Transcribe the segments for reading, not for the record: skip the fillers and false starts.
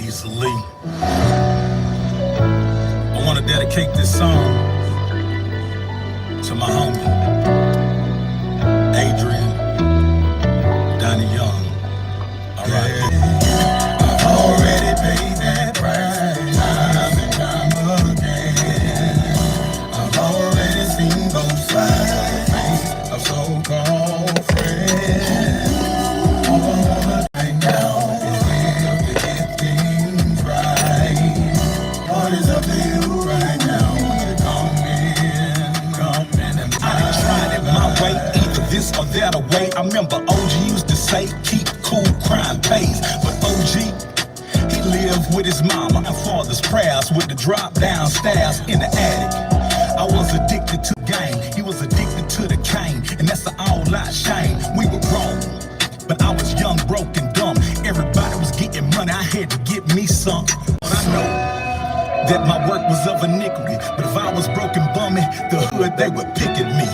Hezeleo. I want to dedicate this song to my homie, Adrian, Donnie Young. Alright. I've already paid that price, time and time again. I've already seen both sides of so-called friends. All I wanna right now is live to get things right. What is up to you right now? Come in and I done tried it my way, either this or that away. I remember OG used to say, keep cool, crime pays. But OG, he lived with his mama and father's prayers with the drop down stairs in the attic. I was addicted to game, he was addicted to the cane, and that's the all-out shame. We were grown, but I was young, broke, and dumb. Everybody was getting money, I had to get me some. But I know that my work was of iniquity, but if I was broken bummy, the hood, they would pick at me,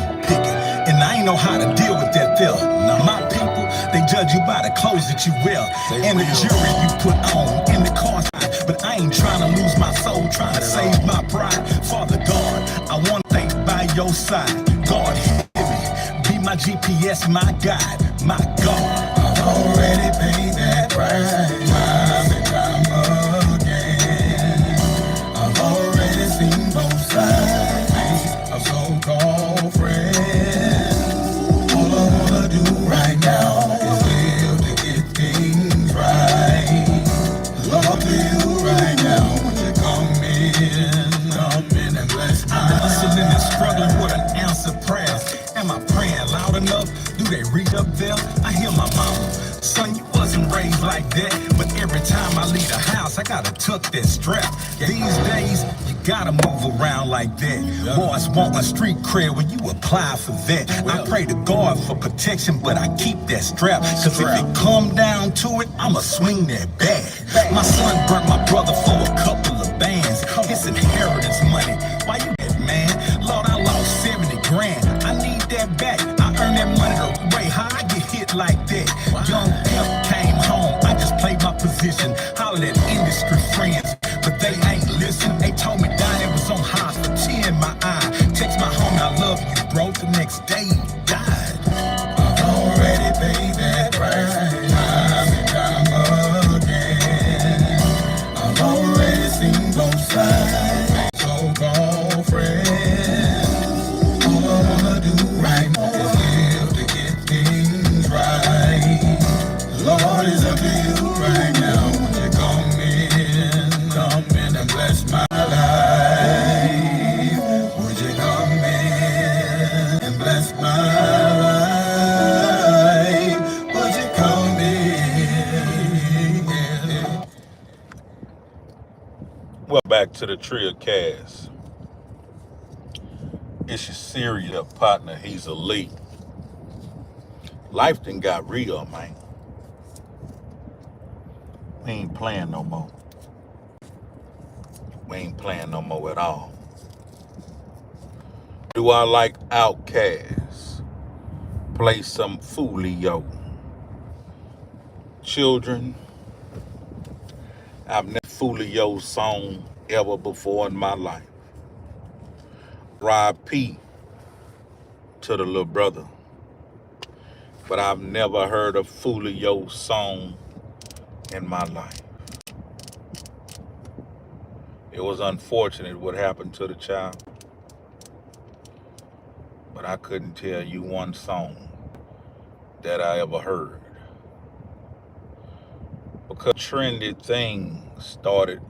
and I ain't know how to deal with that there. Now my people, they judge you by the clothes that you wear, and the jury you put on in the car. But I ain't trying to lose my soul, trying to save my pride. Father God, I want to stay by your side. God, hear me, be my GPS, my guide, my God. I've already paid that price, time and time again. I've already seen both sides of so-called friends. All I wanna do right now is live to get things right. Love to you right now, would you come in and bless my life? I'm hustling and struggling with an answered prayer. Am I praying loud enough? Do they read up there? I hear my mama. Son, you wasn't raised like that, but every time I leave the house, I gotta tuck that strap. These days, you gotta move around like that. Boys want a street cred when you apply for that. I pray to God for protection, but I keep that strap. Cause if it come down to it, I'ma swing that bat. My son burnt my brother for a couple of bands. It's inheritance money. Why you that, man? Lord, I lost 70 grand. I need that back. I earn that money the way. How I get hit like that? Young pimp came home. I just played my position. Hollered at industry friends, but they ain't listen. They told me Donnie was on high for tear in my eye. Text my homie, I love you, bro. The next day he died. I've already paid that price, time and time again. I've already seen both sides, so-called friends. All I wanna do right now is live to get things right. Lord, it's up to you right now. Would you come in and bless my life? Would you come in and bless my life? Would you come in? Well, back to the Tree of Cast. It's your serious partner, Hezeleo. Life done got real, man. We ain't playing no more. We ain't playing no more at all. Do I like Outkast? Play some Hezeleo. Children, I've never Hezeleo song ever before in my life. R.I.P. to the little brother. But I've never heard a Hezeleo song in my life. It was unfortunate what happened to the child, but I couldn't tell you one song that I ever heard. Because trendy thing started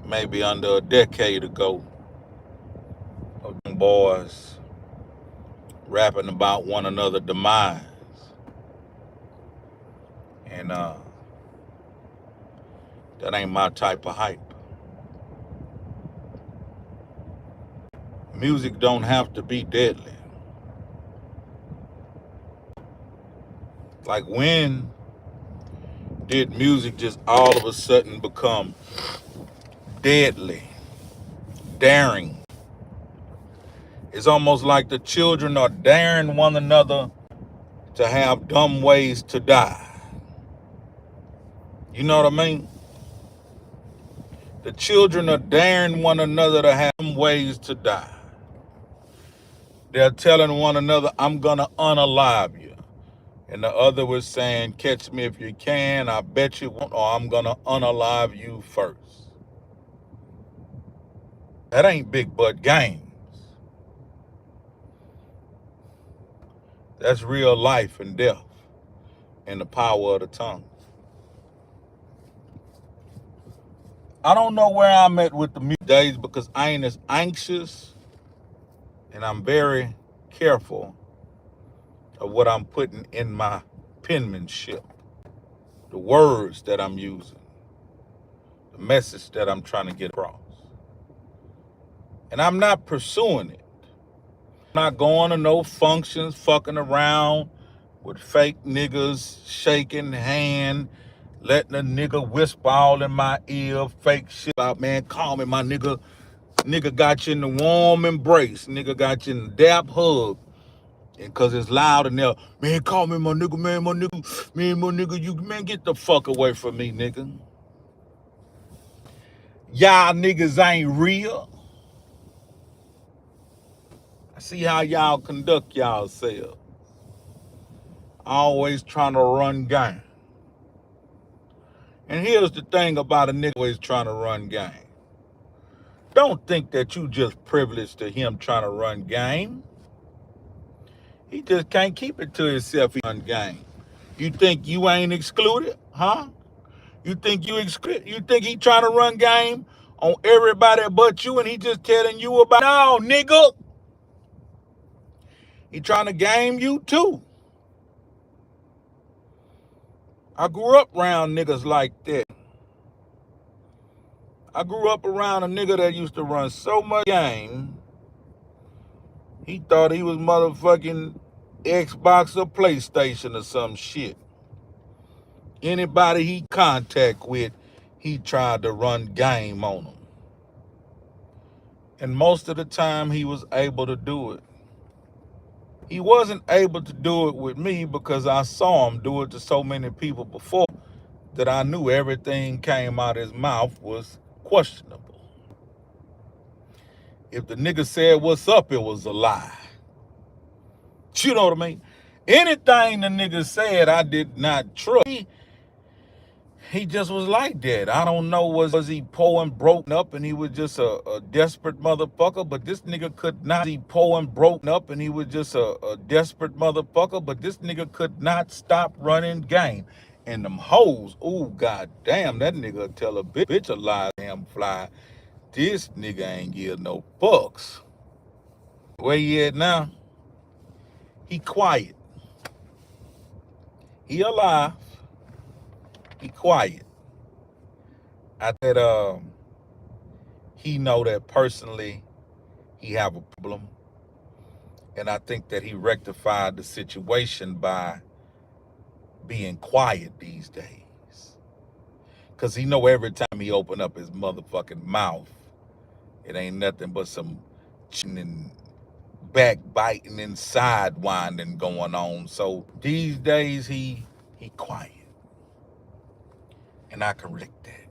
maybe under a decade ago, of young boys rapping about one another's demise. And that ain't my type of hype. Music don't have to be deadly. Like, when did music just all of a sudden become deadly, daring? It's almost like the children are daring one another to have dumb ways to die. You know what I mean? The children are daring one another to have ways to die. They're telling one another, I'm going to unalive you. And the other was saying, catch me if you can, I bet you won't, or I'm going to unalive you first. That ain't big butt games. That's real life and death and the power of the tongue. I don't know where I'm at with the music days because I ain't as anxious and I'm very careful of what I'm putting in my penmanship, the words that I'm using, the message that I'm trying to get across. And I'm not pursuing it. I'm not going to no functions, fucking around with fake niggas, shaking hand, letting a nigga whisper all in my ear, fake shit about, man, call me my nigga. Nigga got you in the warm embrace. Nigga got you in the dap hug. And cause it's loud in there, man, call me my nigga, man, my nigga, you, man, get the fuck away from me, nigga. Y'all niggas ain't real. I see how y'all conduct y'allselves. Always trying to run game. And here's the thing about a nigga always trying to run game. Don't think that you just privileged to him trying to run game. He just can't keep it to himself. He run game. You think you ain't excluded, huh? You think you excluded? You think he trying to run game on everybody but you, and he just telling you about? No, nigga. He trying to game you too. I grew up around niggas like that. I grew up around a nigga that used to run so much game, he thought he was motherfucking Xbox or PlayStation or some shit. Anybody he contact with, he tried to run game on them. And most of the time he was able to do it. He wasn't able to do it with me because I saw him do it to so many people before that I knew everything came out his mouth was questionable. If the nigga said what's up, it was a lie. You know what I mean? Anything the nigga said, I did not trust. He just was like that. I don't know, was he poor and broken up and he was just a desperate motherfucker, but this nigga could not. He poor and broken up and he was just a desperate motherfucker, but this nigga could not stop running game. And them hoes, ooh, goddamn, that nigga tell a bitch a lie, damn fly. This nigga ain't give no fucks. Where he at now? He quiet. He alive. He quiet. I said, he know that personally he have a problem. And I think that he rectified the situation by being quiet these days. Because he know every time he open up his motherfucking mouth, it ain't nothing but some chin and backbiting and sidewinding going on. So these days he quiet. And I correct that.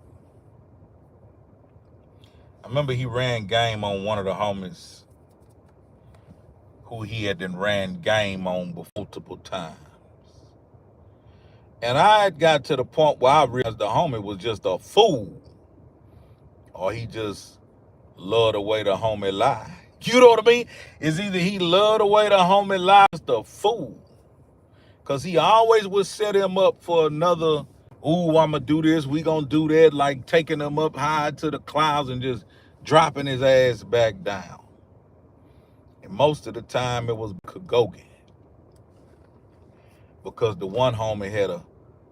I remember he ran game on one of the homies who he had been ran game on multiple times. And I had got to the point where I realized the homie was just a fool. Or he just loved the way the homie lie. You know what I mean? It's either he loved the way the homie lie, just a fool. Because he always would set him up for another, ooh, I'm going to do this, we going to do that, like taking him up high to the clouds and just dropping his ass back down. And most of the time it was Kagogi. Because the one homie had a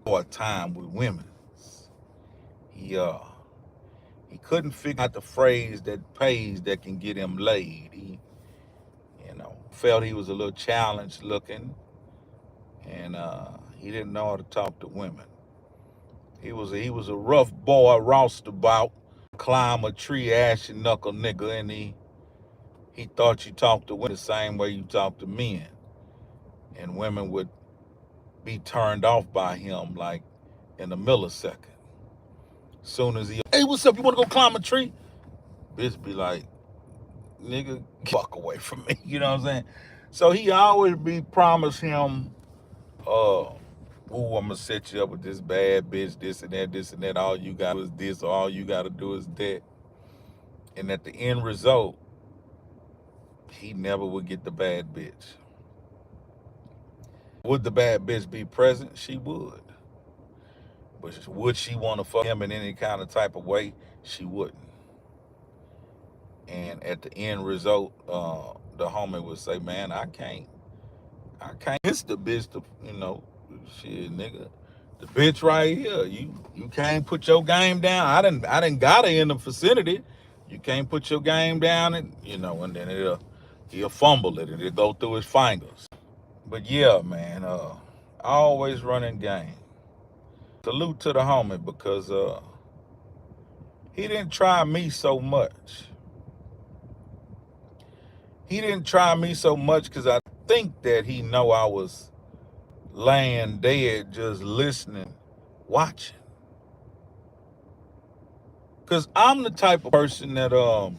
hard time with women. He couldn't figure out the phrase that pays that can get him laid. He, felt he was a little challenged looking, and he didn't know how to talk to women. He was a rough boy, roustabout, climb a tree, ashy knuckle nigga, and he thought you talked to women the same way you talk to men, and women would be turned off by him like in a millisecond. Soon as hey, what's up? You want to go climb a tree? Bitch be like, nigga, fuck away from me. You know what I'm saying? So he always be promise him, uh, ooh, I'm gonna set you up with this bad bitch, this and that, this and that. All you got is this, or all you gotta do is that. And at the end result, he never would get the bad bitch. Would the bad bitch be present? She would. But would she want to fuck him in any kind of type of way? She wouldn't. And at the end result, the homie would say, "Man, I can't miss the bitch. Shit, nigga, the bitch right here. You can't put your game down. I didn't got her in the vicinity. You can't put your game down, and then he'll fumble it. It'll go through his fingers. But yeah, man, always running game. Salute to the homie because he didn't try me so much. He didn't try me so much because I think that he know I was laying dead, just listening, watching. Because I'm the type of person that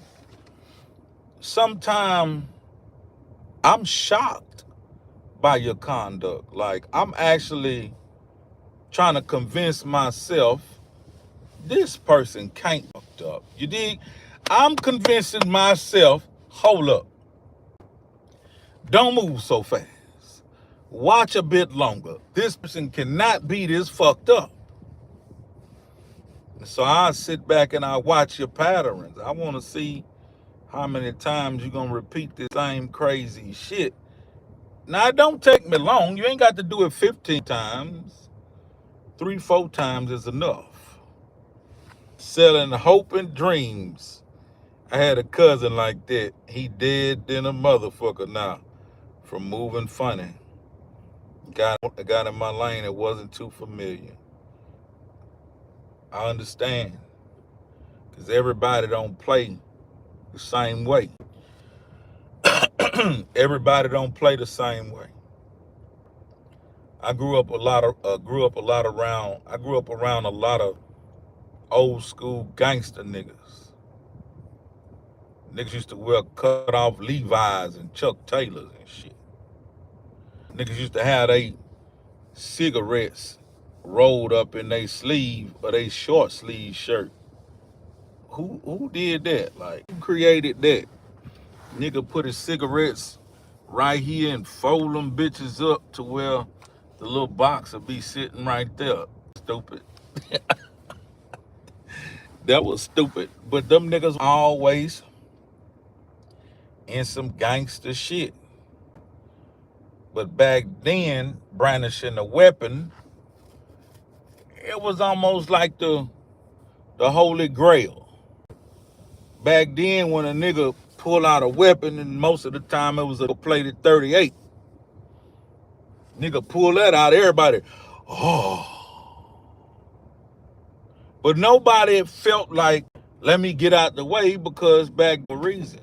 sometimes I'm shocked by your conduct. Like I'm actually trying to convince myself this person can't fucked up. You dig? I'm convincing myself, hold up, don't move so fast. Watch a bit longer. This person cannot be this fucked up. So I sit back and I watch your patterns. I want to see how many times you're going to repeat the same crazy shit. Now, it don't take me long. You ain't got to do it 15 times. 3, 4 times is enough. Selling hope and dreams. I had a cousin like that. He dead than a motherfucker now from moving funny. Got in my lane that wasn't too familiar. I understand. Because everybody don't play the same way. Everybody don't play the same way. I grew up around a lot of old school gangster niggas. Niggas used to wear cut off Levi's and Chuck Taylors and shit. Niggas used to have they cigarettes rolled up in their sleeve or they short sleeve shirt. Who did that? Like who created that? Nigga put his cigarettes right here and fold them bitches up to where the little box will be sitting right there. Stupid. That was stupid. But them niggas always in some gangster shit. But back then, brandishing a weapon, it was almost like the holy grail. Back then, when a nigga pull out a weapon, and most of the time it was a plated 38. Nigga pull that out, everybody, oh. But nobody felt like, let me get out the way because back the reason.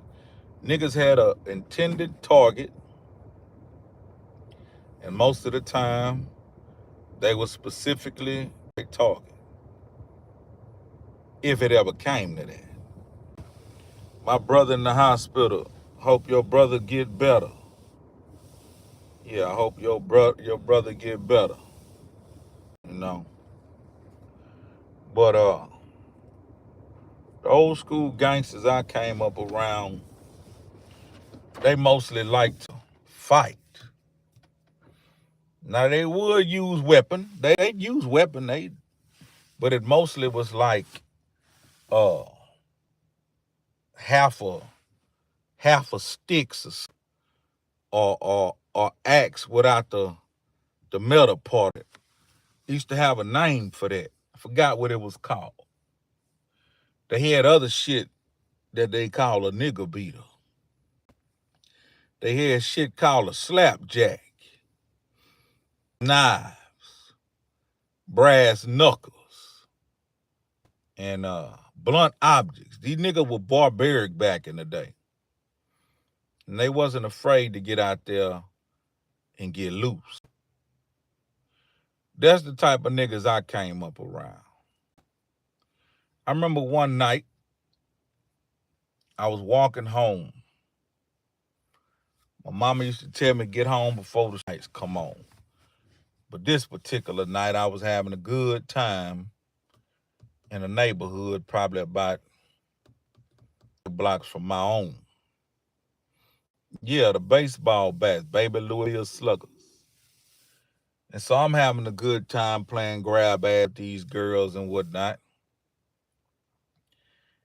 Niggas had a intended target, and most of the time, they were specifically a target. If it ever came to that. My brother in the hospital. Hope your brother get better. Yeah, I hope your brother get better. You know. But the old school gangsters I came up around, they mostly liked to fight. Now they would use weapon. They'd use weapon. But it mostly was like uh half a sticks or axe without the metal part. It used to have a name for that. I forgot what it was called. They had other shit that they call a nigger beater. They had shit called a slapjack, knives, brass knuckles, and blunt objects. These niggas were barbaric back in the day. And they wasn't afraid to get out there and get loose. That's the type of niggas I came up around. I remember one night I was walking home. My mama used to tell me get home before the lights come on. But this particular night I was having a good time in a neighborhood probably about blocks from my own. Yeah, the baseball bats, baby Louis Sluggers. And so I'm having a good time playing grab ass with these girls and whatnot.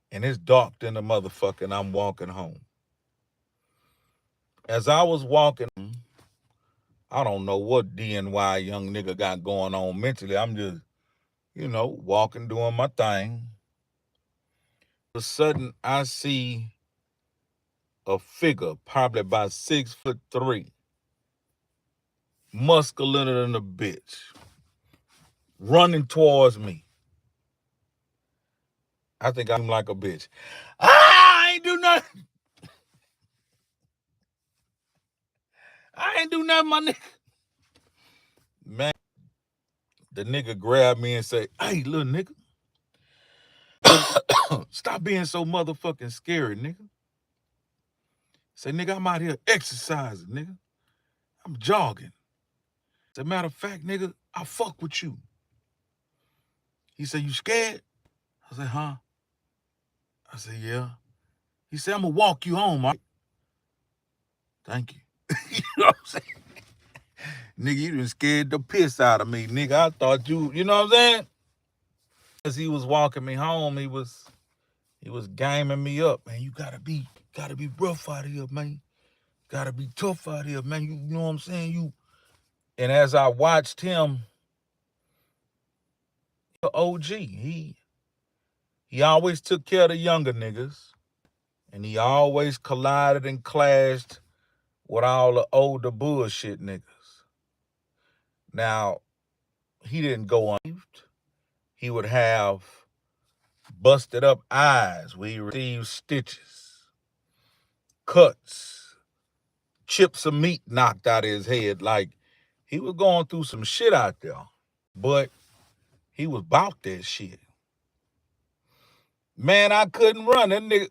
And it's dark in the motherfucker and I'm walking home. As I was walking, I don't know what DNY young nigga got going on mentally. I'm just, walking, doing my thing. All of a sudden, I see a figure, probably about 6'3", muscular than a bitch, running towards me. I think I'm like a bitch. I ain't do nothing. I ain't do nothing, my nigga. Man, the nigga grabbed me and say, "Hey, little nigga, stop being so motherfucking scary, nigga." Say, "Nigga, I'm out here exercising, nigga. I'm jogging. As a matter of fact, nigga, I fuck with you." He said, "You scared?" I said, "Huh?" I said, "Yeah." He said, "I'm gonna walk you home, Mike." Thank you. You know what I'm saying? Nigga, you done scared the piss out of me, nigga. I thought you know what I'm saying? As he was walking me home, he was gaming me up, man. You gotta be rough out here, man. Gotta be tough out here, man. You know what I'm saying? And as I watched him, the OG, he always took care of the younger niggas, and he always collided and clashed with all the older bullshit niggas. Now, he didn't go unscathed. He would have busted up eyes where he received stitches, cuts, chips of meat knocked out of his head. Like, he was going through some shit out there. But he was about that shit. Man, I couldn't run. That nigga,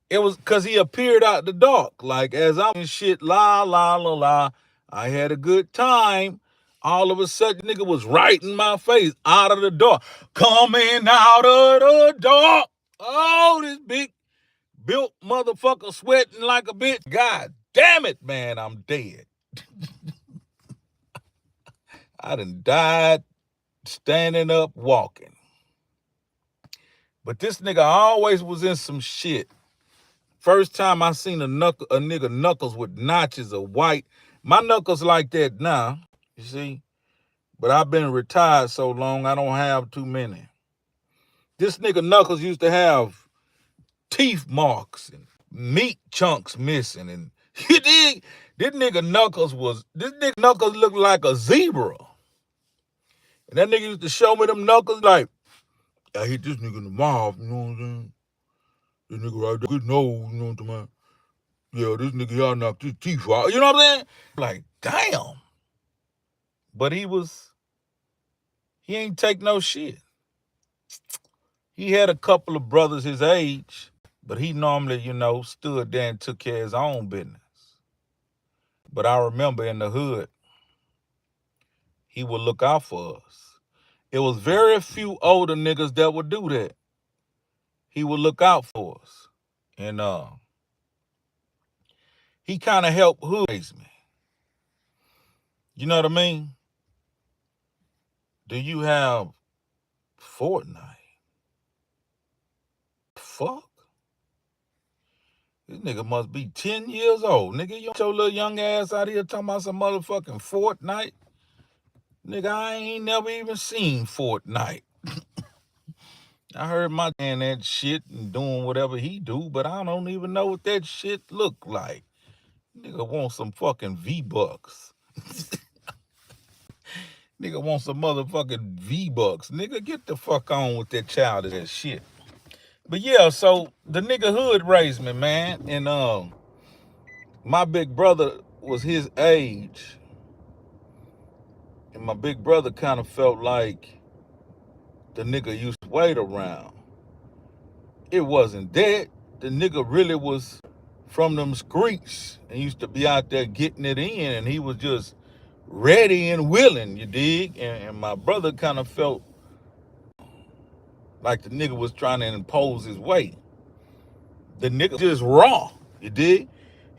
it was because he appeared out the dark. Like, as I'm in shit, la, la, la, la, I had a good time. All of a sudden, nigga was right in my face, out of the door. Coming out of the door. Oh, this big built motherfucker sweating like a bitch. God damn it, man, I'm dead. I done died standing up walking. But this nigga always was in some shit. First time I seen a nigga knuckles with notches of white. My knuckles like that now, you see. But I've been retired so long, I don't have too many. This nigga knuckles used to have teeth marks and meat chunks missing. And you dig? This nigga knuckles looked like a zebra. And that nigga used to show me them knuckles like, I hit this nigga in the mouth, you know what I'm saying? This nigga right there, good nose, you know what I'm saying? Yeah, this nigga here knocked his teeth out. You know what I'm saying? Like, damn. But he ain't take no shit. He had a couple of brothers his age, but he normally, stood there and took care of his own business. But I remember in the hood, he would look out for us. It was very few older niggas that would do that. He would look out for us. And he kind of helped hood raise me. You know what I mean? Do you have Fortnite? Fuck. This nigga must be 10 years old. Nigga, you your little young ass out here talking about some motherfucking Fortnite. Nigga, I ain't never even seen Fortnite. I heard my man that shit and doing whatever he do, but I don't even know what that shit look like. Nigga want some fucking V-Bucks. Nigga want some motherfucking V-Bucks. Nigga, get the fuck on with that childish shit. But yeah, so the nigga hood raised me, man. And my big brother was his age. And my big brother kind of felt like the nigga used to wait around. It wasn't that. The nigga really was from them streets and used to be out there getting it in, and he was just ready and willing, you dig? And my brother kind of felt like the nigga was trying to impose his way. The nigga just raw, you dig?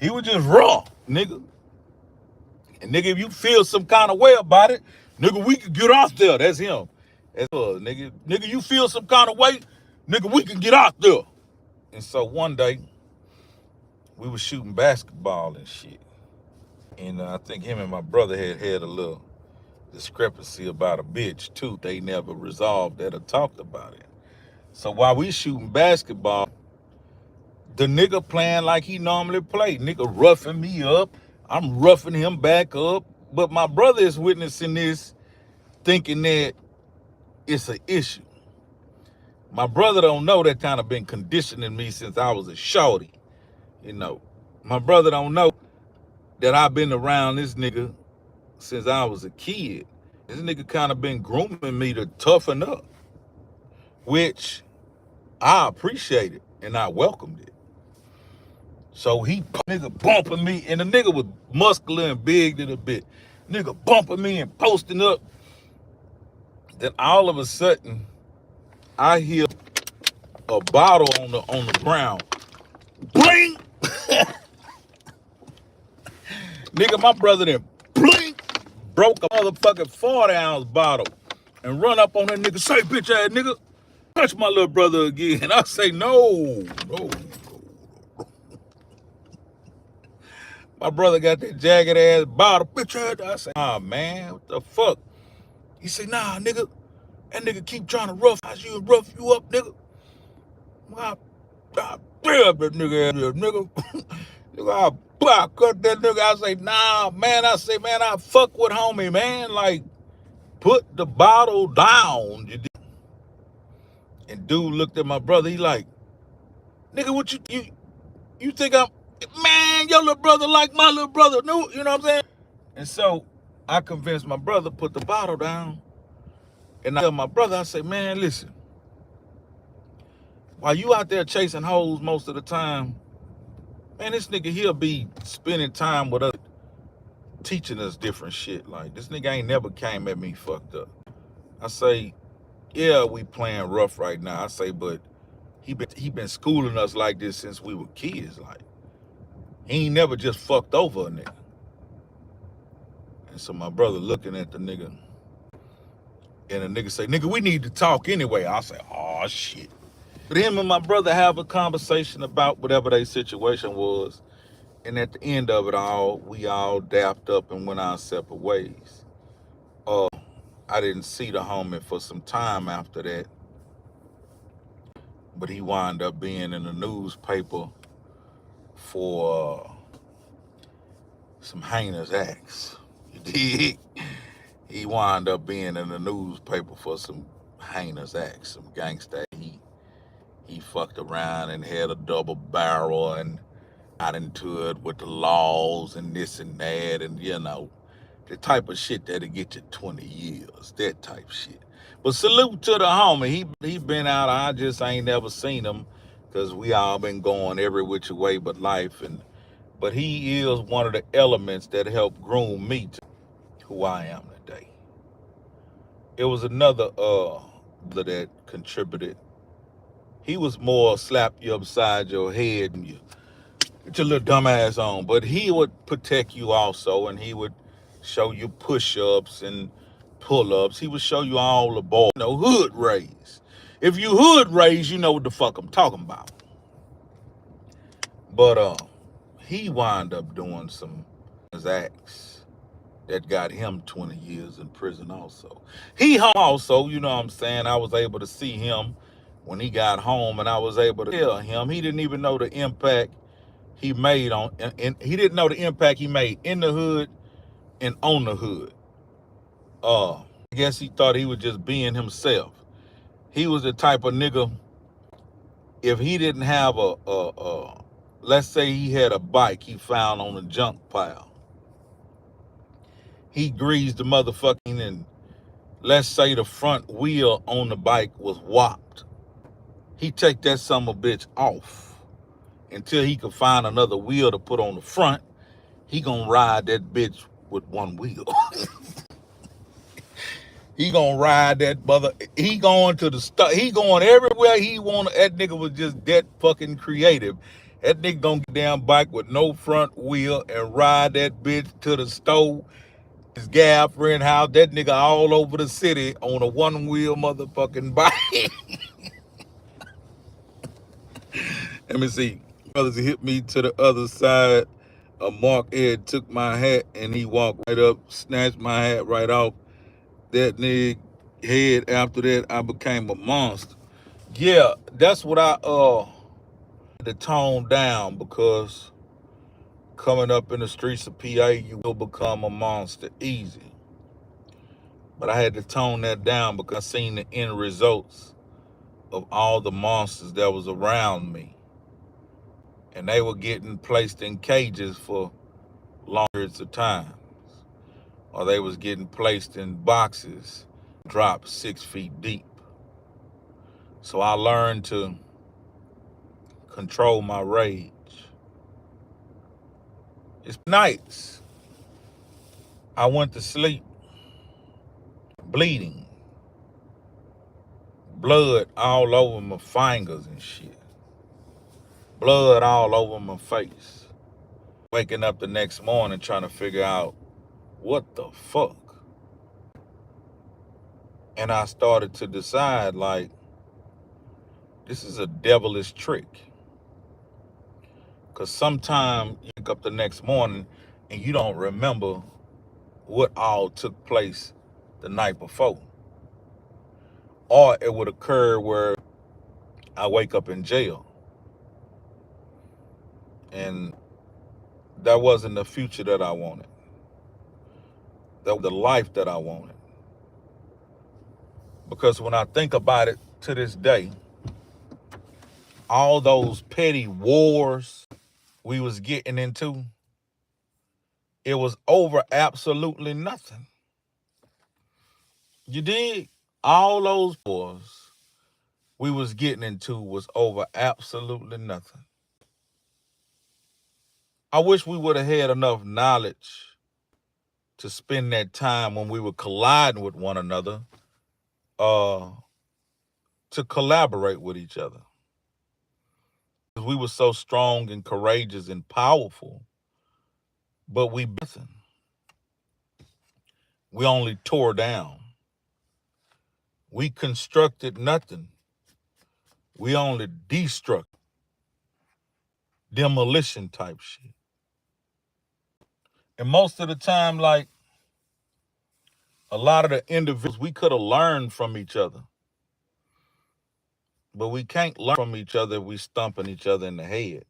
He was just raw, nigga. And nigga, if you feel some kind of way about it, nigga, we can get out there. That's him. That's nigga. Nigga, you feel some kind of way, nigga, we can get out there. And so one day, we was shooting basketball and shit. And I think him and my brother had a little discrepancy about a bitch too. They never resolved that or talked about it. So while we shooting basketball, the nigga playing like he normally play. Nigga roughing me up. I'm roughing him back up. But my brother is witnessing this, thinking that it's an issue. My brother don't know that kind of been conditioning me since I was a shorty. You know, my brother don't know that I've been around this nigga since I was a kid. This nigga kind of been grooming me to toughen up, which I appreciated and I welcomed it. So he nigga bumping me, and the nigga was muscular and big to a bit. Nigga bumping me and posting up. Then all of a sudden, I hear a bottle on the ground. Bling! Nigga, my brother then blink, broke a motherfucking 40-ounce bottle and run up on that nigga, say, bitch ass nigga, touch my little brother again. I say, no. My brother got that jagged ass bottle, bitch ass. I say, ah, man, what the fuck? He say, nah, nigga, that nigga keep trying to rough you and rough you up, nigga. I grab that nigga ass, nigga. Nigga, I cut that nigga. I say, nah, man. I say, man, I fuck with homie, man. Like, put the bottle down. And dude looked at my brother. He like, nigga, what you think I'm, man, your little brother like my little brother. No, you know what I'm saying? And so I convinced my brother put the bottle down. And I tell my brother, I say, man, listen, while you out there chasing hoes most of the time, man, this nigga, he'll be spending time with us, teaching us different shit. Like, this nigga ain't never came at me fucked up. I say, yeah, we playing rough right now. I say, but he been schooling us like this since we were kids. Like, he ain't never just fucked over a nigga. And so my brother looking at the nigga, and the nigga say, nigga, we need to talk anyway. I say, oh shit. But him and my brother have a conversation about whatever their situation was. And at the end of it all, we all dapped up and went our separate ways. I didn't see the homie for some time after that. But he wound up being in the newspaper for some heinous acts. You dig? He wound up being in the newspaper for some heinous acts, some gangsta. He fucked around and had a double barrel and got into it with the laws and this and that, and you know, the type of shit that'll get you 20 years, that type shit. But salute to the homie. He been out. I just ain't never seen him because we all been going every which way but life. But he is one of the elements that helped groom me to who I am today. It was another that contributed. He was more slap you upside your head and you get your little dumb ass on. But he would protect you also, and he would show you push-ups and pull-ups. He would show you all the ball, you know, hood raised. If you hood raised, you know what the fuck I'm talking about. But he wound up doing some acts that got him 20 years in prison also. He also, you know what I'm saying, I was able to see him when he got home, and I was able to tell him he didn't even know the impact he made on, and he didn't know the impact he made in the hood and on the hood. I guess he thought he was just being himself. He was the type of nigga, if he didn't have let's say he had a bike he found on a junk pile. He greased the motherfucking, and let's say the front wheel on the bike was whopped. He take that son of a bitch off until he could find another wheel to put on the front. He gonna ride that bitch with one wheel. He gonna ride that mother. He going to the stuff. He going everywhere he want. That nigga was just that fucking creative. That nigga gonna get down bike with no front wheel and ride that bitch to the store. His girlfriend house. That nigga all over the city on a one wheel motherfucking bike. Let me see. Brothers hit me to the other side. Mark Ed took my hat and he walked right up, snatched my hat right off that nigga head. After that, I became a monster. Yeah, that's what I had to tone down, because coming up in the streets of PA, you will become a monster easy. But I had to tone that down because I seen the end results of all the monsters that was around me. And they were getting placed in cages for long periods of time. Or they was getting placed in boxes, dropped 6 feet deep. So I learned to control my rage. It's nights I went to sleep bleeding, blood all over my fingers and shit, blood all over my face. Waking up the next morning trying to figure out what the fuck. And I started to decide, like, this is a devilish trick. Because sometimes you wake up the next morning and you don't remember what all took place the night before. Or it would occur where I wake up in jail. And that wasn't the future that I wanted. That was the life that I wanted. Because when I think about it to this day, all those petty wars we was getting into, it was over absolutely nothing. You dig? All those wars we was getting into was over absolutely nothing. I wish we would have had enough knowledge to spend that time when we were colliding with one another, uh, to collaborate with each other. We were so strong and courageous and powerful, but we only tore down. We constructed nothing. We only destruct, demolition type shit. And most of the time, like, a lot of the individuals, we could have learned from each other. But we can't learn from each other if we stumping each other in the head.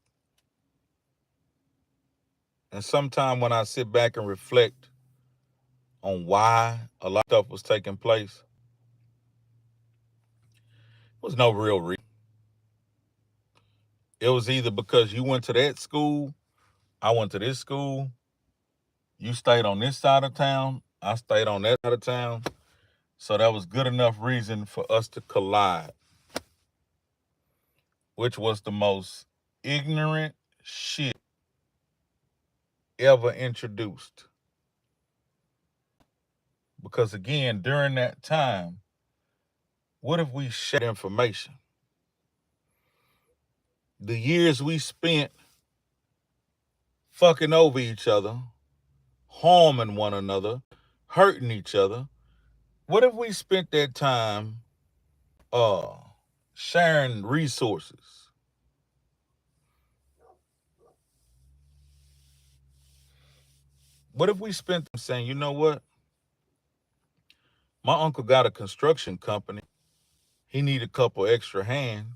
And sometimes when I sit back and reflect on why a lot of stuff was taking place, it was no real reason. It was either because you went to that school, I went to this school, you stayed on this side of town, I stayed on that side of town. So that was good enough reason for us to collide, which was the most ignorant shit ever introduced. Because again, during that time, what if we shared information? The years we spent fucking over each other, harming one another, hurting each other. What if we spent that time uh sharing resources? What if we spent them saying, you know what? My uncle got a construction company. He need a couple extra hands.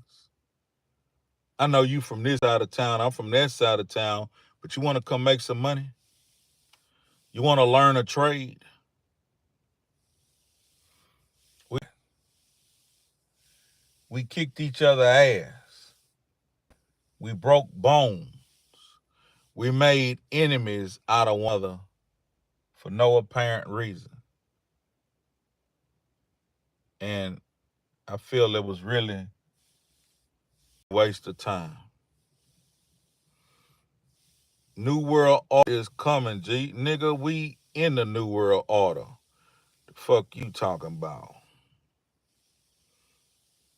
I know you from this side of town, I'm from that side of town, but you want to come make some money? You want to learn a trade? We kicked each other ass. We broke bones. We made enemies out of one another for no apparent reason. And I feel it was really Waste of time. New World Order is coming, G. Nigga, we in the New World Order. The fuck you talking about?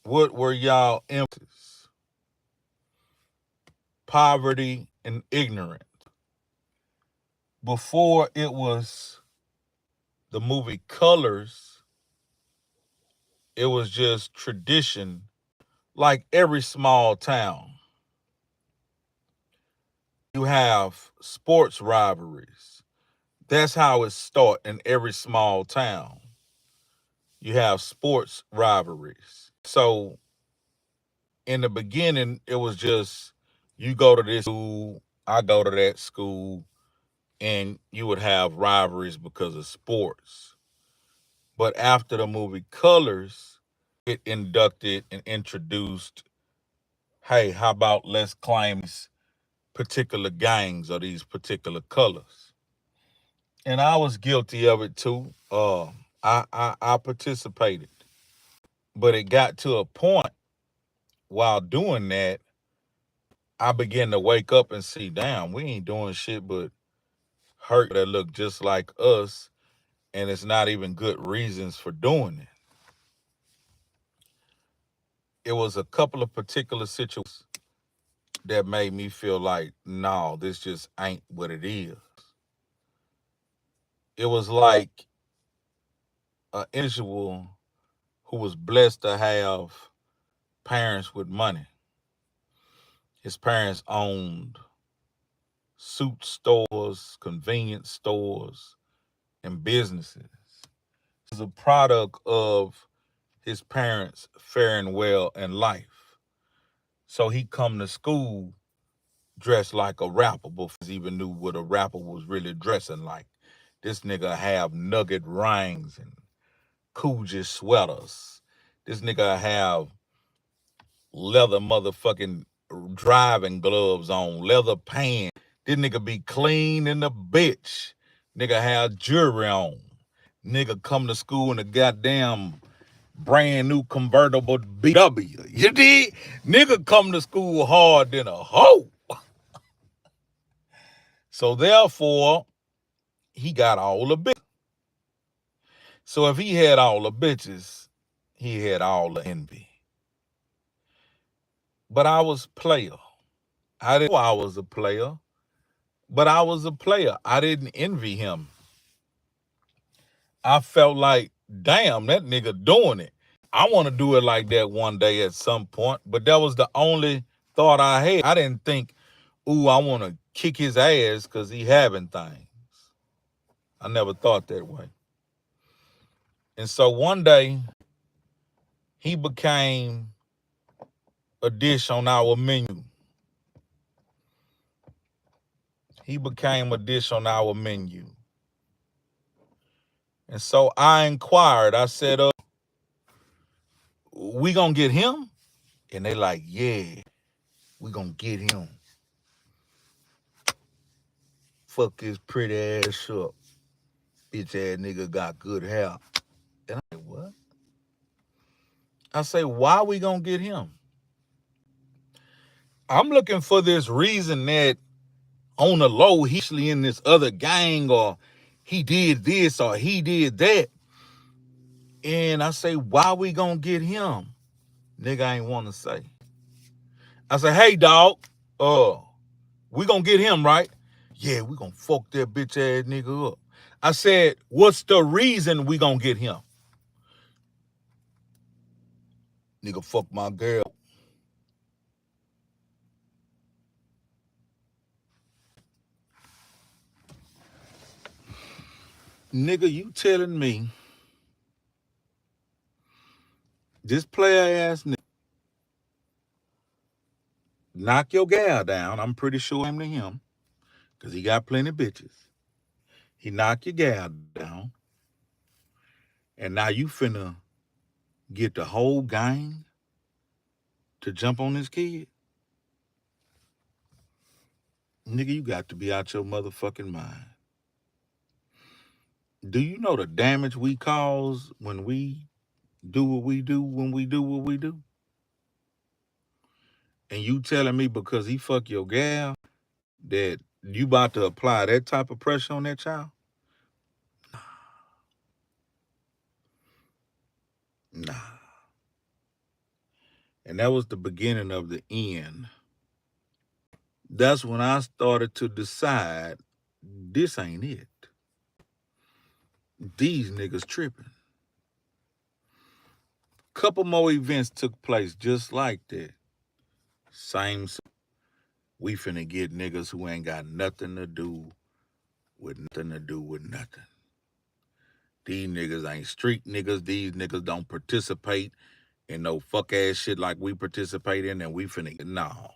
What were y'all emphasis? Poverty and ignorance. Before it was the movie Colors, it was just tradition, like every small town. You have sports rivalries. That's how it starts in every small town. You have sports rivalries. So in the beginning, it was just you go to this school, I go to that school, and you would have rivalries because of sports. But after the movie Colors, it inducted and introduced, hey, how about let's claim these particular gangs or these particular colors? And I was guilty of it too. I participated, but it got to a point while doing that, I began to wake up and see, damn, we ain't doing shit but hurt that look just like us, and it's not even good reasons for doing it. It was a couple of particular situations that made me feel like, no, this just ain't what it is. It was like an individual who was blessed to have parents with money. His parents owned suit stores, convenience stores, and businesses. He's a product of his parents faring well in life. So he come to school dressed like a rapper before he even knew what a rapper was really dressing like. This nigga have nugget rings and Coogee sweaters. This nigga have leather motherfucking driving gloves on, leather pants. This nigga be clean in the bitch. Nigga have jewelry on. Nigga come to school in a goddamn brand new convertible BW. You did? Nigga come to school hard than a hoe. So therefore, he got all the bitches. So if he had all the bitches, he had all the envy. But I was player. I didn't know I was a player, but I was a player. I didn't envy him. I felt like, damn, that nigga doing it. I want to do it like that one day at some point, but that was the only thought I had. I didn't think, ooh, I want to kick his ass because he having things. I never thought that way. And so one day, he became a dish on our menu. He became a dish on our menu. And so I inquired, I said, we gonna get him? And they like, yeah, we gonna get him. Fuck his pretty ass up. Bitch ass nigga got good hair. And I said, what? I say, why we gonna get him? I'm looking for this reason that on the low, he's actually in this other gang, or he did this or he did that. And I say, why we gonna get him? Nigga ain't wanna say. I say, hey dog, we gonna get him, right? Yeah, we gonna fuck that bitch ass nigga up. I said, what's the reason we gonna get him? Nigga fuck my girl. Nigga, you telling me this player ass nigga knock your gal down? I'm pretty sure I'm to him, because he got plenty of bitches. He knock your gal down, and now you finna get the whole gang to jump on this kid? Nigga, you got to be out your motherfucking mind. Do you know the damage we cause when we do what we do, when we do what we do? And you telling me because he fuck your gal that you about to apply that type of pressure on that child? Nah. And that was the beginning of the end. That's when I started to decide this ain't it. These niggas tripping. Couple more events took place just like that. Same. We finna get niggas who ain't got nothing to do with nothing. These niggas ain't street niggas. These niggas don't participate in no fuck ass shit like we participate in, and we finna no.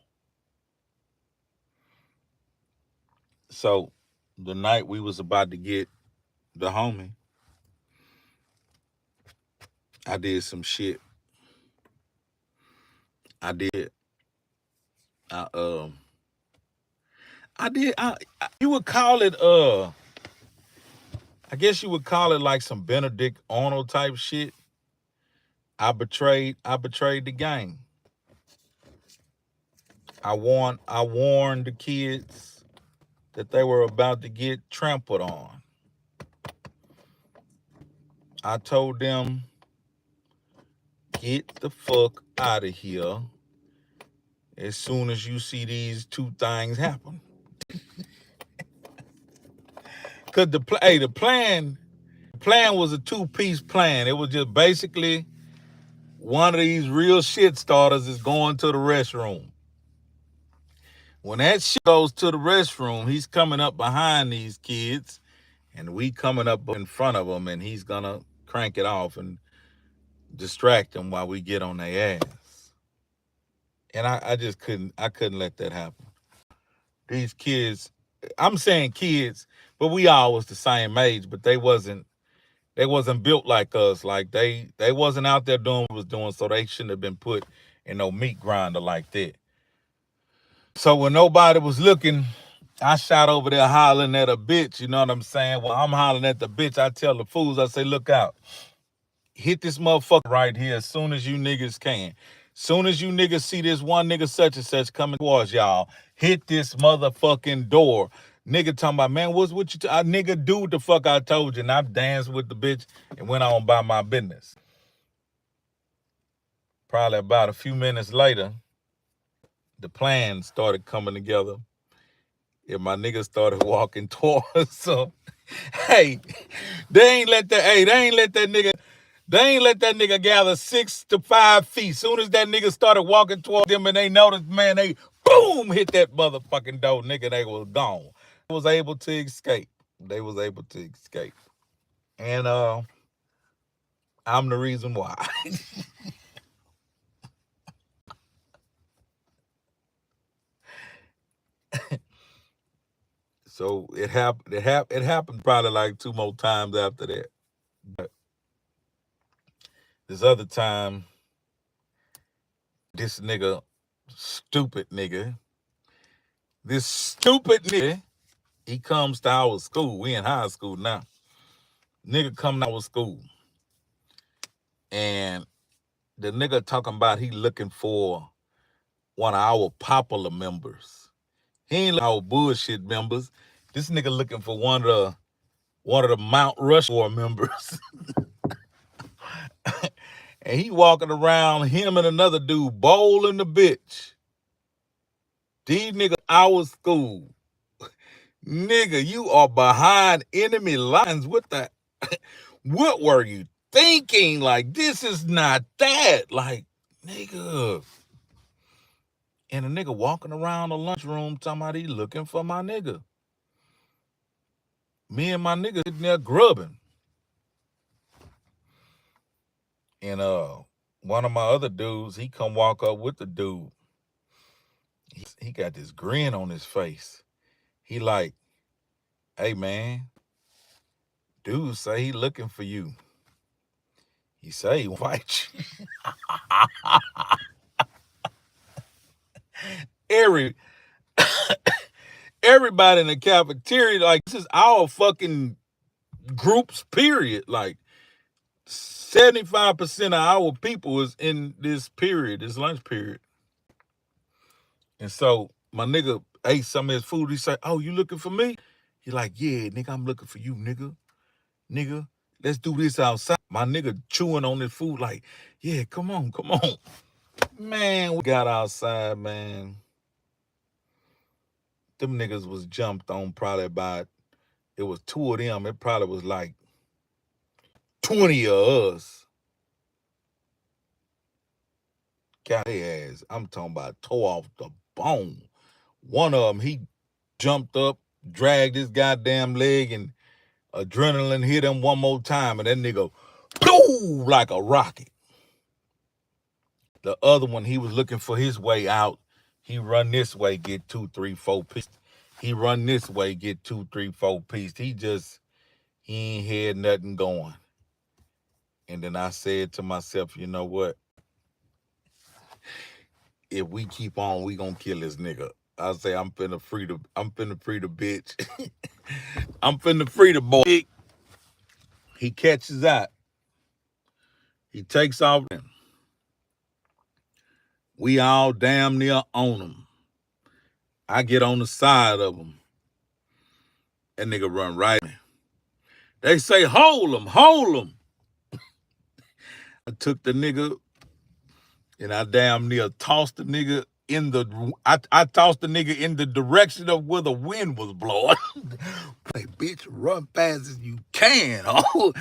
So the night we was about to get the homie, I did some shit. I did. I I did. You would call it I guess you would call it like some Benedict Arnold type shit. I betrayed the gang. I warned the kids that they were about to get trampled on. I told them, get the fuck out of here as soon as you see these two things happen. Cause the plan was a two-piece plan. It was just basically one of these real shit starters is going to the restroom. When that shit goes to the restroom, he's coming up behind these kids, and we coming up in front of him, and he's gonna crank it off and distract them while we get on their ass. And I just couldn't let that happen. These kids, I'm saying kids, but we all was the same age, but they wasn't built like us. Like they wasn't out there doing what was doing, so they shouldn't have been put in no meat grinder like that. So when nobody was looking, I shot over there hollering at a bitch, you know what I'm saying? Well, I'm hollering at the bitch. I tell the fools, I say, look out. Hit this motherfucker right here as soon as you niggas can. Soon as you niggas see this one nigga such and such coming towards y'all, hit this motherfucking door. Nigga talking about, man, what's what you nigga do what the fuck I told you. And I danced with the bitch and went on by my business. Probably about a few minutes later, the plan started coming together. And my niggas started walking towards them. Hey, they ain't let that nigga gather 6 to 5 feet. Soon as that nigga started walking toward them and they noticed, man, they boom hit that motherfucking door, nigga, they was gone. They was able to escape. And I'm the reason why. So it happened probably like 2 more times after that. But this other time, this stupid nigga, he comes to our school. We in high school now. Nigga come to our school. And the nigga talking about he looking for one of our popular members. He ain't looking for our bullshit members. This nigga looking for one of the Mount Rushmore members. And he walking around, him and another dude bowling the bitch. These niggas our school. Nigga, you are behind enemy lines. What were you thinking? Like, this is not that. Like, nigga. And a nigga walking around the lunchroom talking about he looking for my nigga. Me and my nigga sitting there grubbing. And one of my other dudes, he come walk up with the dude. He got this grin on his face. He like, hey man, dude say he looking for you. He say he white. Everybody in the cafeteria, like, this is our fucking groups, period. Like, 75% of our people is in this period, this lunch period. And so my nigga ate some of his food. He said, "Oh, you looking for me?" He like, "Yeah, nigga, I'm looking for you, nigga. Nigga, let's do this outside." My nigga chewing on his food like, "Yeah, come on, come on." Man, we got outside, man. Them niggas was jumped on probably about, it was two of them. It probably was like 20 of us. Got their ass. I'm talking about tore off the bone. One of them, he jumped up, dragged his goddamn leg, and adrenaline hit him one more time, and that nigga, poof, like a rocket. The other one, he was looking for his way out. He run this way, get 2, 3, 4 pieces. He run this way, get 2, 3, 4 pieces. He ain't had nothing going. And then I said to myself, you know what? If we keep on, we gonna kill this nigga. I say I'm finna free the bitch. I'm finna free the boy. He catches out. He takes off. We all damn near on him. I get on the side of him. That nigga run right. They say, hold him, hold him. I took the nigga and I damn near tossed the nigga in the, I tossed the nigga in the direction of where the wind was blowing. Hey, bitch, run fast as you can. Oh,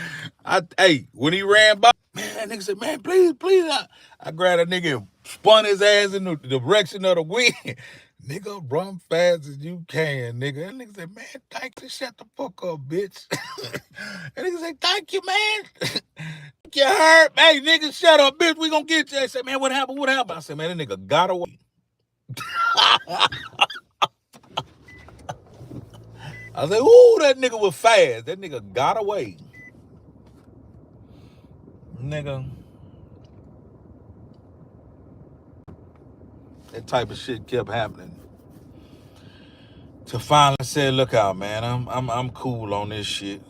hey, when he ran by, man, that nigga said, man, please, please. I grabbed a nigga and spun his ass in the direction of the wind. Nigga, run fast as you can, nigga. That nigga said, man, thank you. Shut the fuck up, bitch. That nigga said, thank you, man. You heard? Hey, nigga, shut up, bitch. We gonna get you. I said, man, what happened? What happened? I said, man, that nigga got away. I said, ooh, that nigga was fast. That nigga got away. Nigga. That type of shit kept happening. To finally say, look out, man, I'm cool on this shit.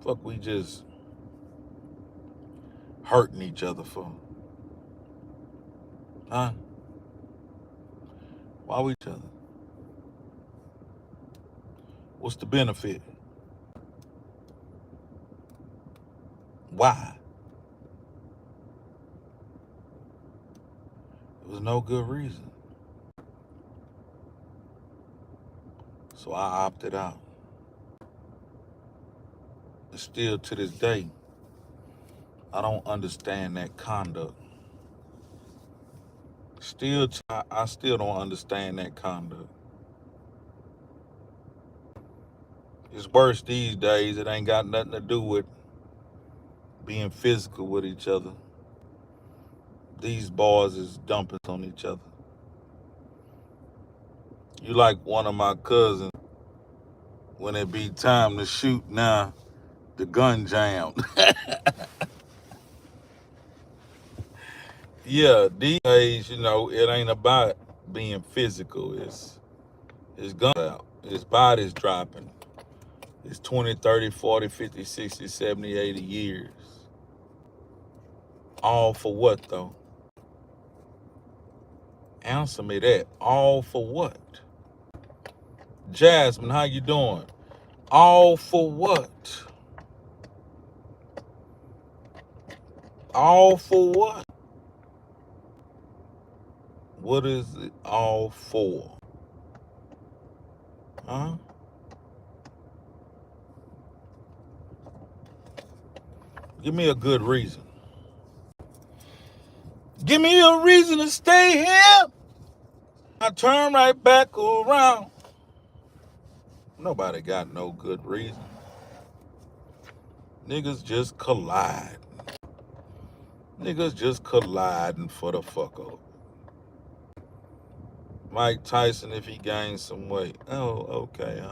Fuck, we just hurting each other for? Huh? Why we each other? What's the benefit? Why? There was no good reason. So I opted out. And still to this day, I don't understand that conduct. I still don't understand that conduct. It's worse these days. It ain't got nothing to do with being physical with each other. These boys is dumping on each other. You like one of my cousins, when it be time to shoot now, the gun jammed. Yeah, these days, it ain't about being physical. It's gun out. It's bodies dropping. It's 20, 30, 40, 50, 60, 70, 80 years. All for what, though? Answer me that. All for what? Jasmine, how you doing? All for what? All for what? What is it all for? Huh? Give me a good reason. Give me a reason to stay here. I turn right back around. Nobody got no good reason. Niggas just collide. Niggas just colliding for the fuck up. Mike Tyson, if he gains some weight. Oh, okay.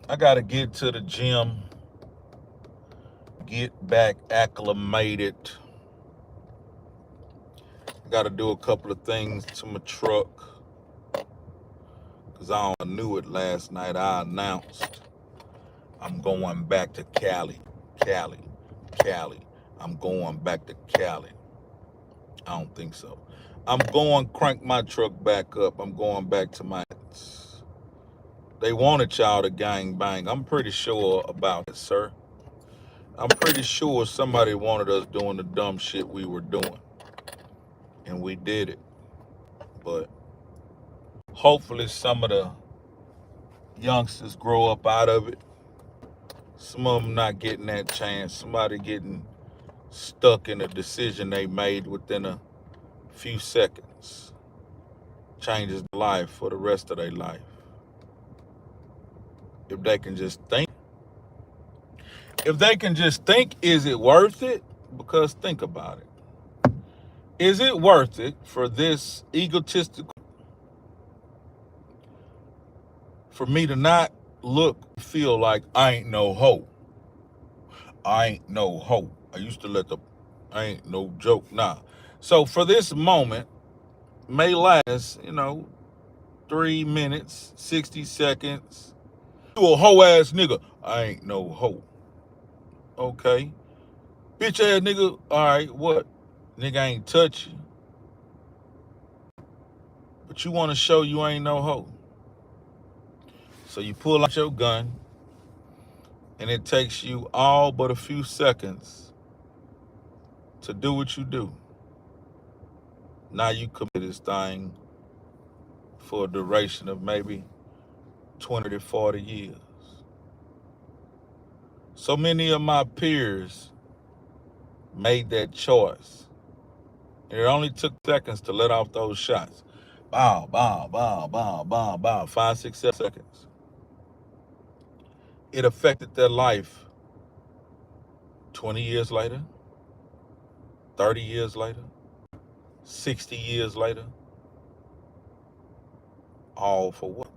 I gotta get to the gym, get back acclimated. I gotta do a couple of things to my truck, because I knew it last night. I announced I'm going back to Cali. Cali. I'm going back to Cali. I don't think so. I'm going crank my truck back up. I'm going back to my. They wanted y'all to gang bang. I'm pretty sure about it, sir. I'm pretty sure somebody wanted us doing the dumb shit we were doing. And we did it. But hopefully some of the youngsters grow up out of it. Some of them not getting that chance. Somebody getting stuck in a decision they made within a few seconds changes life for the rest of their life. If they can just think. If they can just think, is it worth it? Because think about it. Is it worth it for this egotistical, for me to not feel like I ain't no hoe? I ain't no hoe. I used to I ain't no joke. Nah. So for this moment, may last, 3 minutes, 60 seconds. You a hoe ass nigga. I ain't no hoe. Okay. Bitch ass nigga. All right, what? Nigga ain't touch you. But you want to show you ain't no hoe. So you pull out your gun, and it takes you all but a few seconds to do what you do. Now you commit this thing for a duration of maybe 20 to 40 years. So many of my peers made that choice. And it only took seconds to let off those shots. Bow, bow, bow, bow, bow, bow. 5, 6, 7 seconds. It affected their life 20 years later, 30 years later, 60 years later. All for what?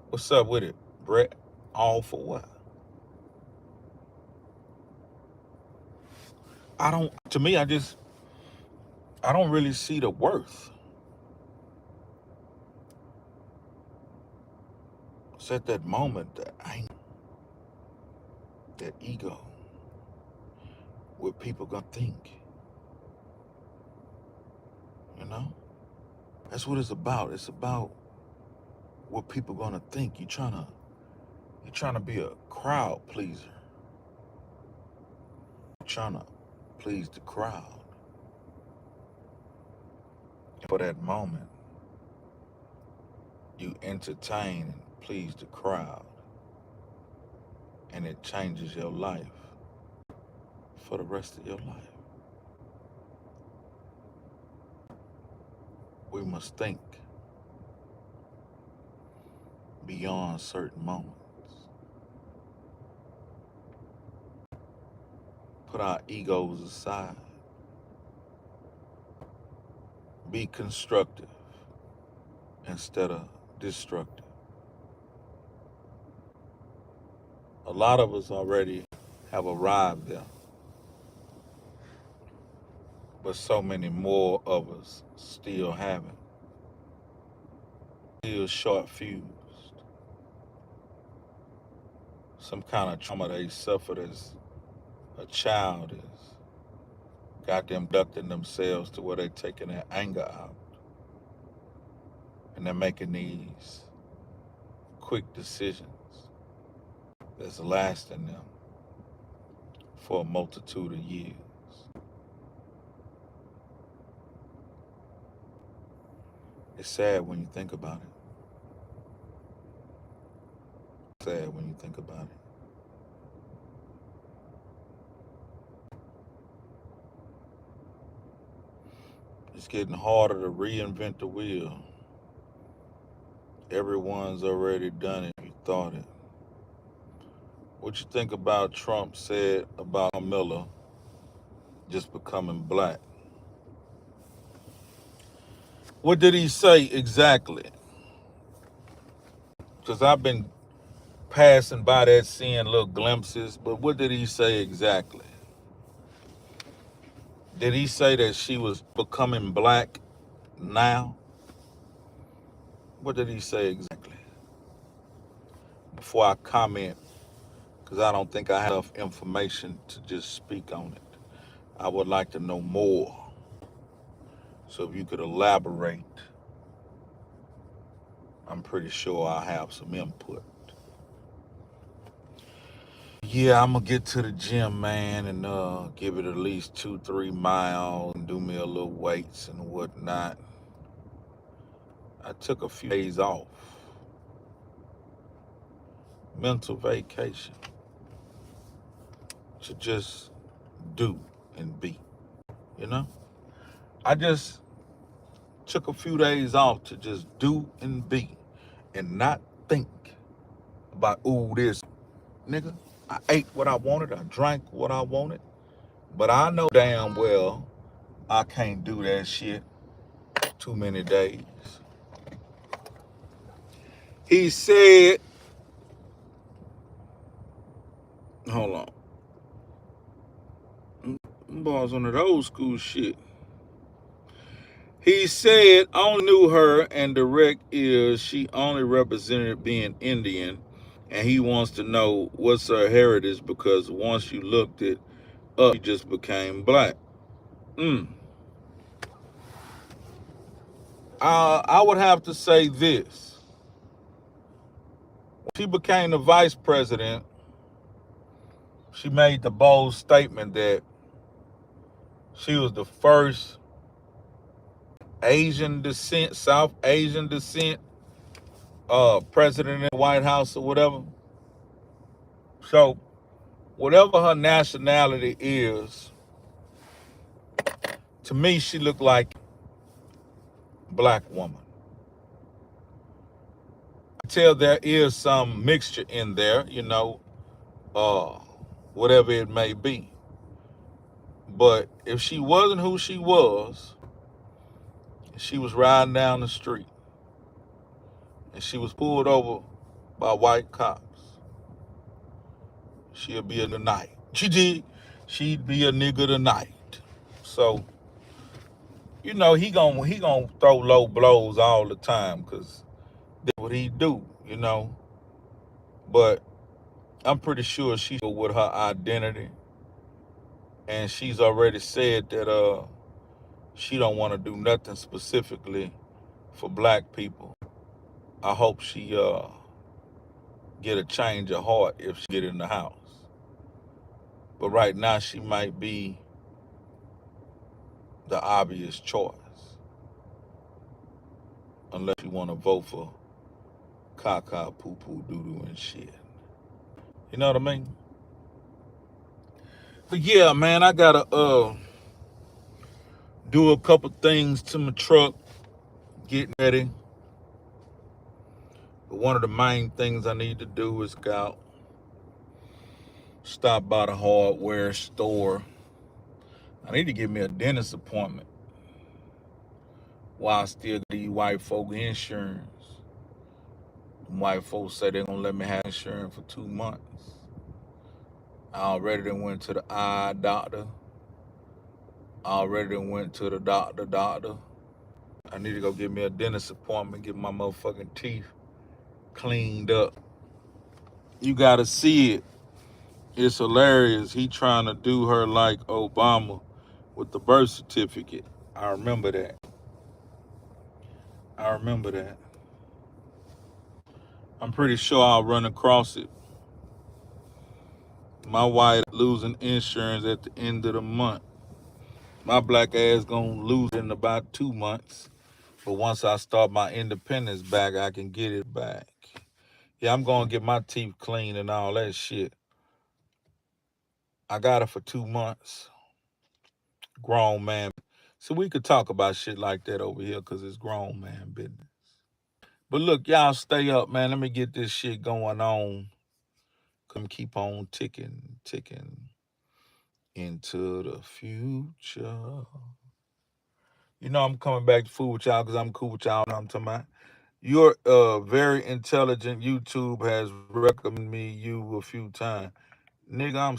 What's up with it, Brett? All for what? To me, I don't really see the worth. It's at that moment, that anger, that ego, what people gonna think, you know? That's what it's about. It's about what people gonna think. You're trying to be a crowd pleaser. You're trying to please the crowd. For that moment, you entertain and please the crowd, and it changes your life for the rest of your life. We must think beyond certain moments. Put our egos aside. Be constructive instead of destructive. A lot of us already have arrived there, but so many more of us still haven't. Still short fused. Some kind of trauma they suffered as a child is got them ducting themselves to where they're taking their anger out. And they're making these quick decisions that's lasting them for a multitude of years. It's sad when you think about it. Sad when you think about it. It's getting harder to reinvent the wheel. Everyone's already done it. You thought it. What you think about Trump said about Miller just becoming black? What did he say exactly? Because I've been passing by that, seeing little glimpses, but what did he say exactly? Did he say that she was becoming black now? What did he say exactly? Before I comment because I don't think I have enough information to just speak on it. I would like to know more. So if you could elaborate, I'm pretty sure I have some input. Yeah, I'm gonna get to the gym, man, and give it at least 2-3 miles and do me a little weights and whatnot. I took a few days off, mental vacation, to just do and be. You know, I just took a few days off to just do and be, and not think about this nigga. I ate what I wanted, I drank what I wanted, but I know damn well I can't do that shit too many days. He said, hold on. Boss on that old school shit. He said, I only knew her and direct is she only represented being Indian, and he wants to know what's her heritage because once you looked it up, she just became black. I would have to say this. When she became the vice president, she made the bold statement that she was the first Asian descent, South Asian descent, president in the White House or whatever. So, whatever her nationality is, to me, she looked like a black woman. I tell there is some mixture in there, uh, whatever it may be. But if she wasn't who she was riding down the street and she was pulled over by white cops, she'd be a tonight. She'd be a nigga tonight. So, he gonna throw low blows all the time because that's what he do. But I'm pretty sure she's with her identity, and she's already said that she don't want to do nothing specifically for black people. I hope she get a change of heart if she get in the house. But right now she might be the obvious choice, unless you want to vote for caca, poo poo, doo doo, and shit. You know what I mean? But yeah, man, I gotta do a couple things to my truck, getting ready. But one of the main things I need to do is go out, stop by the hardware store. I need to get me a dentist appointment while I still get these white folk insurance. White folks say they're gonna let me have insurance for 2 months. I already done went to the eye doctor. I already done went to the doctor. I need to go get me a dentist appointment, get my motherfucking teeth cleaned up. You gotta see it. It's hilarious. He trying to do her like Obama with the birth certificate. I remember that. I remember that. I'm pretty sure I'll run across it. My wife losing insurance at the end of the month. My black ass gonna lose it in about 2 months. But once I start my independence back, I can get it back. Yeah, I'm gonna get my teeth clean and all that shit. I got it for 2 months. Grown man. So we could talk about shit like that over here because it's grown man business. But look, y'all stay up, man. Let me get this shit going on. Come keep on ticking into the future. I'm coming back to food with y'all because I'm cool with y'all. I'm talking about. You're very intelligent. YouTube has recommended me you a few times. Nigga, I'm